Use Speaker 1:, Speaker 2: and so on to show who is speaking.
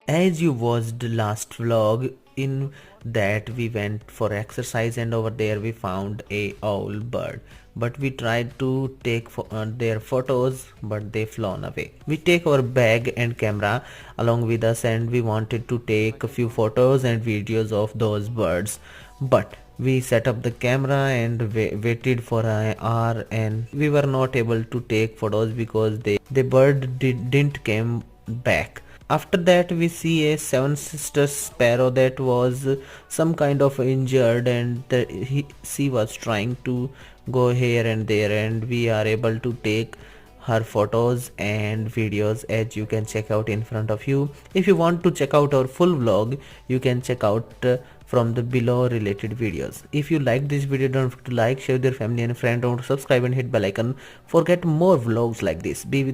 Speaker 1: As you watched the last vlog, in that we went for exercise and over there we found a owl bird, but we tried to take their photos but they flown away. We take our bag and camera along with us and we wanted to take a few photos and videos of those birds, but we set up the camera and waited for an hour and we were not able to take photos because the bird didn't came back. After that we see a seven sister sparrow that was some kind of injured and she was trying to go here and there, and we are able to take her photos and videos as you can check out in front of you. If you want to check out our full vlog, you can check out from the below related videos. If you like this video, don't forget to like, share with your family and friend, don't subscribe and hit bell icon for get more vlogs like this. Be with